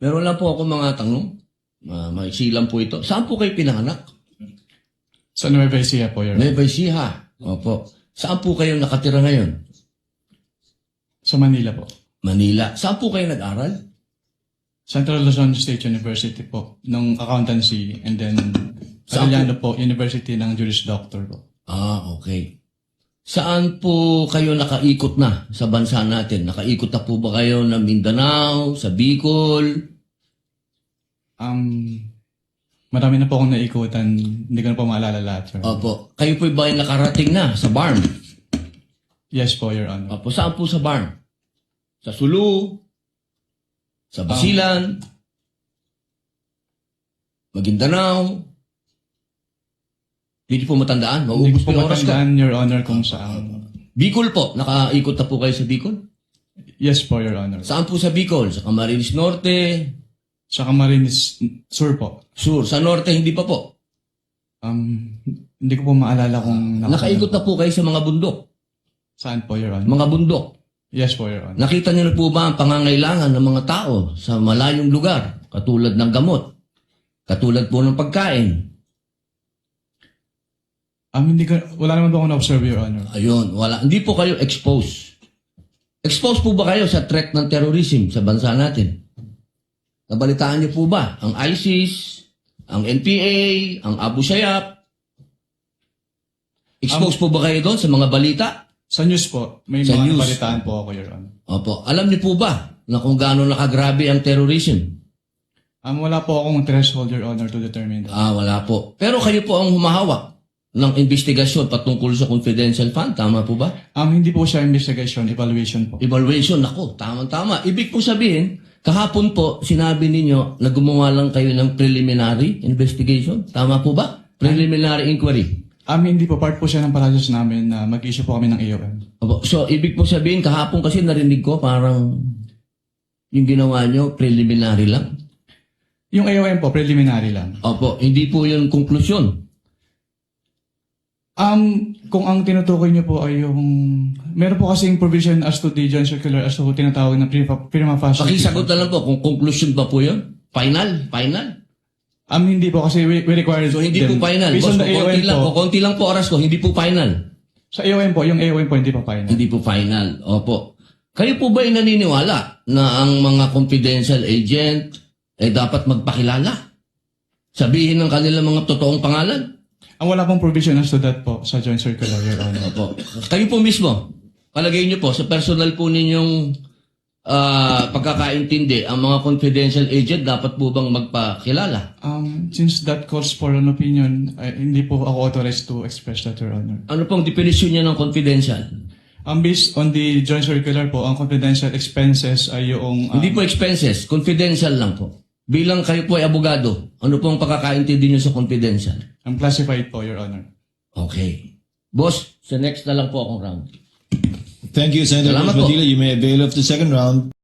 Meron lang po ako mga tanong. Maiksi lang po ito. Saan po kayo pinanganak? Sa Nueva Ecija po, Your Honor. Nueva Ecija. Opo. Saan po kayo nakatira ngayon? Sa Manila po. Manila. Saan po kayo nag-aral? Central Luzon State University po, ng accountancy, and then Saan Arellano po, University ng Juris Doctor po. Okay. Saan po kayo nakaikot na sa bansa natin? Nakaikot na po ba kayo ng Mindanao, sa Bicol? Marami na po akong naikutan, hindi ko na po maalala lahat, Your Honor. Opo. Kayo po ba ay nakarating na sa Barm? Yes po, Your Honor. Opo. Saan po sa Barm? Sa Sulu? Sa Basilan? Maguindanao? Hindi po matandaan? Hindi Maubos ko po po yung oras ko. matandaan, Your Honor, kung saan. Bicol po. Nakaikot na po kayo sa Bicol? Yes po, Your Honor. Saan po sa Bicol? Sa Camarines Norte? Sa Camarines Sur po. Sur? Sa Norte, hindi pa po. Hindi ko po maalala kung Nakaikot na po kayo sa mga bundok. saan po, Your Honor. Mga bundok. Yes po, Your Honor. Nakita niyo na po ba ang pangangailangan ng mga tao sa malayong lugar? Katulad ng gamot. Katulad po ng pagkain. Wala naman po akong na-observe, Your Honor. Ayun, wala. Hindi po kayo exposed. Exposed po ba kayo sa threat ng terrorism sa bansa natin? Nabalitaan niyo po ba ang ISIS, ang NPA, ang Abu Sayyaf? Exposed po ba kayo doon sa mga balita? Sa news po, may Sa mga news. nabalitaan po ako, Your Honor. Opo. Alam niyo po ba na kung gaano nakagrabe ang terrorism? Wala po akong threshold, Your Honor, to determine that. Wala po. Pero kayo po ang humahawak ng investigasyon patungkol sa confidential fund. Tama po ba? Hindi po siya investigation, evaluation po. Evaluation. Ako, tama-tama. Ibig po sabihin, kahapon po, sinabi ninyo na gumawa lang kayo ng preliminary investigation. Tama po ba? Preliminary inquiry. Hindi po, part po siya ng process namin na mag-issue po kami ng AOM. Opo. So, ibig po sabihin, kahapon kasi narinig ko parang yung ginawa nyo, preliminary lang. Yung AOM po, preliminary lang. Opo. Hindi po yung konklusyon. Kung ang tinutukoy niyo po ay yung... Meron po kasing provision as to the Joint Circular as to tinatawag na prima facie. Pakisagot na lang po kung conclusion ba po yun. Final? Hindi po kasi we require... So, hindi po them. final. Based Boss, on the AOM po. konti lang po oras ko, hindi po final. Sa AOM po, yung AOM po hindi po final. Hindi po final. Opo. Kayo po ba ay naniniwala na ang mga confidential agent ay dapat magpakilala? Sabihin ng kanilang mga totoong pangalan? Wala pong provision as to that po sa Joint Circular, Your Honor. Opo. Kayo po mismo, palagay niyo po, sa personal po ninyong pagkakaintindi, ang mga confidential agent dapat po bang magpakilala? Since that calls for an opinion, hindi po ako authorized to express that, Your Honor. Ano pong definition niya ng confidential? Based on the Joint Circular po, ang confidential expenses ay yung... Hindi po expenses, confidential lang po. Bilang kayo po ay abogado, ano pong pagkakaintindi niyo sa confidential? classified po, Your Honor. Okay. Boss, sa next na lang po akong round. Thank you, Senator Salamat po. Padilla. You may avail of the second round.